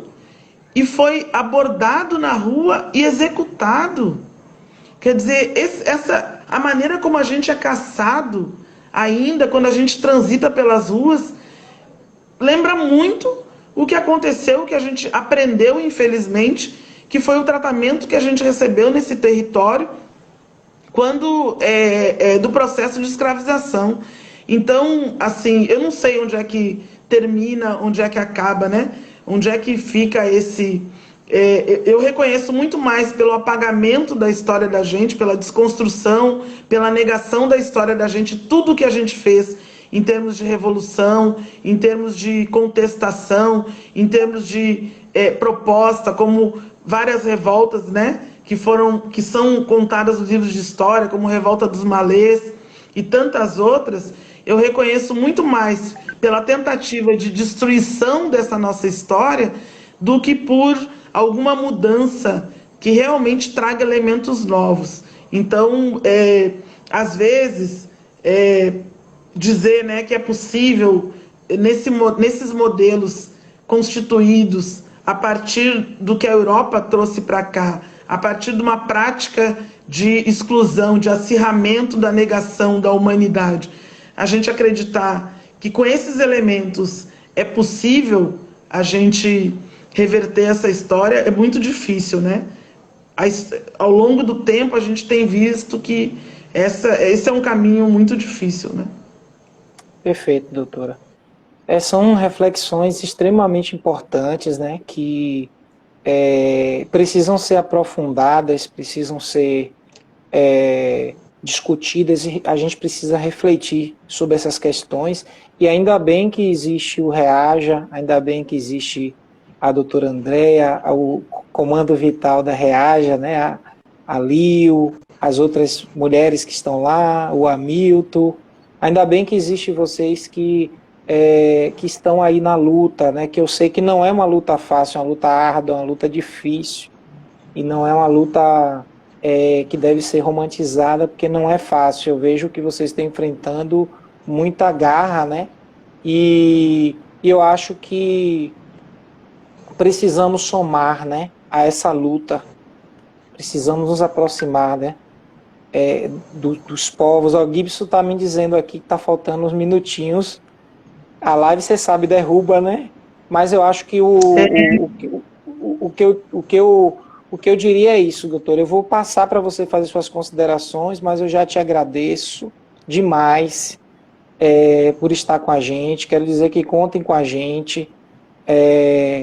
e foi abordado na rua e executado. Quer dizer, a maneira como a gente é caçado ainda quando a gente transita pelas ruas, lembra muito o que aconteceu, o que a gente aprendeu, infelizmente, que foi o tratamento que a gente recebeu nesse território quando do processo de escravização. Então, assim, eu não sei onde é que termina, onde é que acaba, né? Onde é que fica esse... eu reconheço muito mais pelo apagamento da história da gente, pela desconstrução, pela negação da história da gente, tudo que a gente fez em termos de revolução, em termos de contestação, em termos de proposta, como várias revoltas, né, que são contadas nos livros de história, como Revolta dos Malês e tantas outras. Eu reconheço muito mais pela tentativa de destruição dessa nossa história do que por alguma mudança que realmente traga elementos novos. Então, às vezes, dizer, né, que é possível, nesses modelos constituídos a partir do que a Europa trouxe para cá, a partir de uma prática de exclusão, de acirramento da negação da humanidade, a gente acreditar que com esses elementos é possível a gente reverter essa história, é muito difícil, né? Ao longo do tempo a gente tem visto que esse é um caminho muito difícil, né? Perfeito, doutora. São reflexões extremamente importantes, né, que precisam ser aprofundadas, precisam ser discutidas, e a gente precisa refletir sobre essas questões. E ainda bem que existe o Reaja, ainda bem que existe a doutora Andréa, o comando vital da Reaja, né, a Lio, as outras mulheres que estão lá, o Hamilton. Ainda bem que existe vocês que estão aí na luta, né? Que eu sei que não é uma luta fácil, é uma luta árdua, é uma luta difícil, e não é uma luta que deve ser romantizada, porque não é fácil. Eu vejo que vocês estão enfrentando muita garra, né? E eu acho que precisamos somar, né, a essa luta, precisamos nos aproximar, né, dos povos. O Gibson está me dizendo aqui que está faltando uns minutinhos. A live, você sabe, derruba, né? Mas eu acho que o que eu diria é isso, doutor. Eu vou passar para você fazer suas considerações, mas eu já te agradeço demais por estar com a gente. Quero dizer que contem com a gente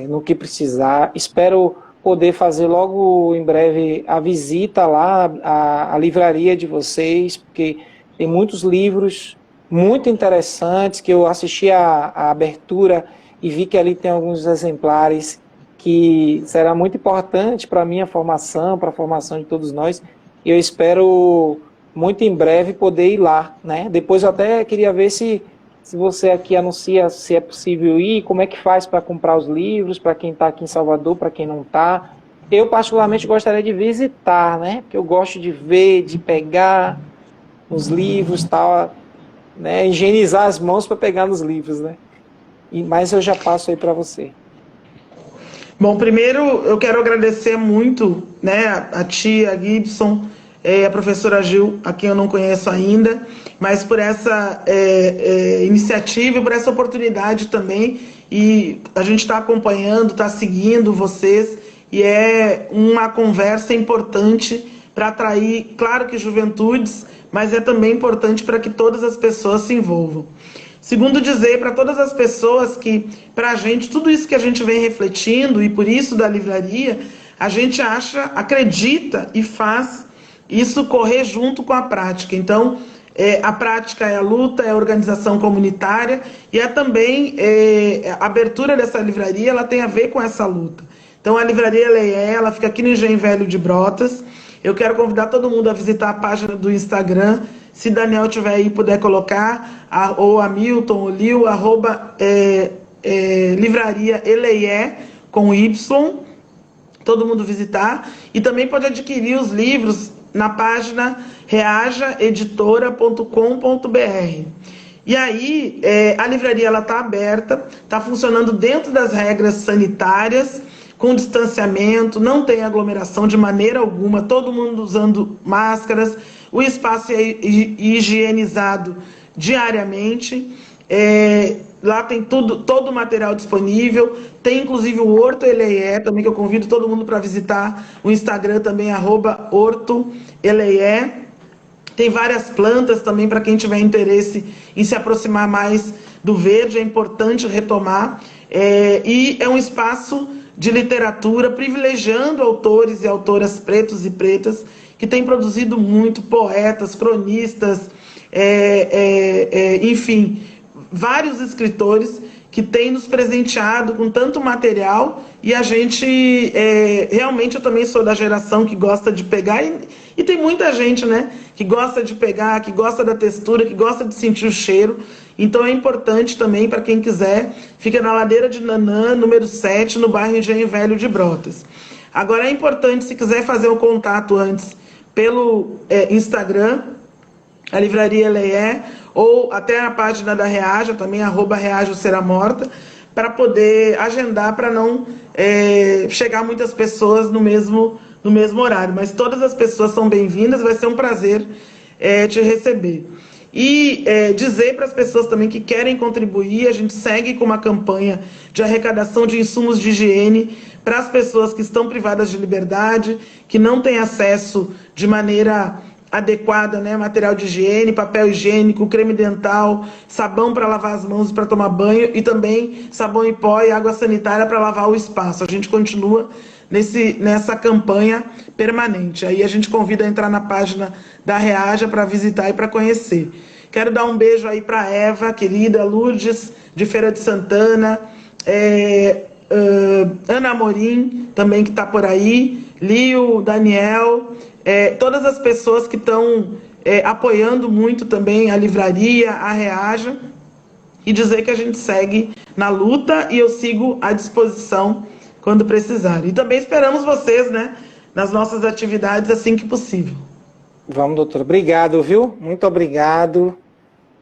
no que precisar. Espero poder fazer logo em breve a visita lá à livraria de vocês, porque tem muitos livros muito interessantes, que eu assisti a abertura e vi que ali tem alguns exemplares que será muito importante para a minha formação, para a formação de todos nós, e eu espero muito em breve poder ir lá, né? Depois eu até queria ver se você aqui anuncia se é possível ir, como é que faz para comprar os livros, para quem está aqui em Salvador, para quem não está. Eu particularmente gostaria de visitar, né? Porque eu gosto de ver, de pegar os livros, tal, né, higienizar as mãos para pegar nos livros, né? Mas eu já passo aí para você. Bom, primeiro eu quero agradecer muito, né, a tia, a Gibson, a professora Gil, a quem eu não conheço ainda, mas por essa iniciativa e por essa oportunidade também. E a gente está acompanhando, está seguindo vocês, e é uma conversa importante para atrair, claro que juventudes, mas é também importante para que todas as pessoas se envolvam. Segundo, dizer para todas as pessoas que, para a gente, tudo isso que a gente vem refletindo, e por isso da livraria, a gente acredita e faz isso correr junto com a prática. Então, a prática é a luta, é a organização comunitária, e é também a abertura dessa livraria, ela tem a ver com essa luta. Então, a livraria ela fica aqui no Engenho Velho de Brotas. Eu quero convidar todo mundo a visitar a página do Instagram. Se Daniel tiver aí, puder colocar, ou Hamilton, ou Lio, livraria Eleie, com Y, todo mundo visitar. E também pode adquirir os livros na página reajaeditora.com.br. E aí, a livraria está aberta, está funcionando dentro das regras sanitárias, com distanciamento, não tem aglomeração de maneira alguma, todo mundo usando máscaras, o espaço é higienizado diariamente. Lá tem tudo, todo o material disponível. Tem inclusive o Horto Eleie também, que eu convido todo mundo para visitar. O Instagram também, @Horto Eleie. Tem várias plantas também para quem tiver interesse em se aproximar mais do verde. É importante retomar. E é um espaço de literatura privilegiando autores e autoras pretos e pretas que têm produzido muito, poetas, cronistas, enfim, vários escritores que têm nos presenteado com tanto material, e a gente, realmente eu também sou da geração que gosta de pegar, e tem muita gente, né, que gosta de pegar, que gosta da textura, que gosta de sentir o cheiro. Então é importante também, para quem quiser, fica na Ladeira de Nanã, número 7, no bairro Engenho Velho de Brotas. Agora é importante, se quiser fazer o contato antes pelo Instagram, a Livraria Eleie, ou até a página da Reaja, também, @ReajaSerá-Morta, para poder agendar, para não chegar muitas pessoas no mesmo horário. Mas todas as pessoas são bem-vindas, vai ser um prazer te receber. E dizer para as pessoas também que querem contribuir, a gente segue com uma campanha de arrecadação de insumos de higiene para as pessoas que estão privadas de liberdade, que não têm acesso de maneira adequada, né, material de higiene, papel higiênico, creme dental, sabão para lavar as mãos e para tomar banho, e também sabão em pó e água sanitária para lavar o espaço. A gente continua nessa campanha permanente. Aí a gente convida a entrar na página da Reaja para visitar e para conhecer. Quero dar um beijo aí para Eva, querida, Lourdes, de Feira de Santana, Ana Amorim, também, que está por aí, Lio, Daniel, todas as pessoas que estão apoiando muito também a livraria, a Reaja, e dizer que a gente segue na luta, e eu sigo à disposição quando precisar. E também esperamos vocês, né, nas nossas atividades assim que possível. Vamos, doutora. Obrigado, viu? Muito obrigado.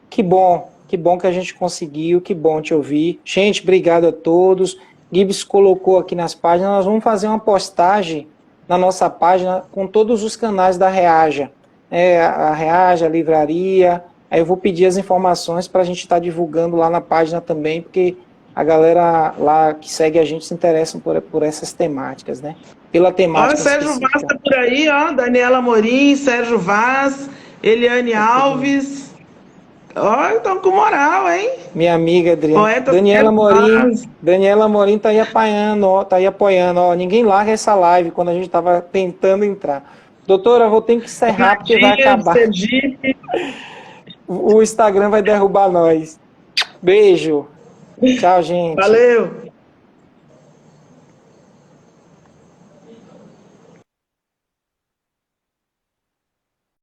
Que bom que a gente conseguiu, que bom te ouvir. Gente, obrigado a todos. Gibbs colocou aqui nas páginas, nós vamos fazer uma postagem na nossa página com todos os canais da Reaja. A Reaja, a livraria. Aí eu vou pedir as informações para a gente estar divulgando lá na página também, porque a galera lá que segue a gente se interessa por essas temáticas, né? Pela temática. Olha, Sérgio Vaz está por aí, ó. Daniela Amorim, Sérgio Vaz, Eliane Alves. Ó, estão com moral, hein? Minha amiga Adriana. Daniela Amorim tá aí apoiando, ó. Tá aí apoiando, ó. Ninguém larga essa live quando a gente tava tentando entrar. Doutora, vou ter que encerrar porque vai acabar. O Instagram vai derrubar nós. Beijo. Tchau, gente. Valeu.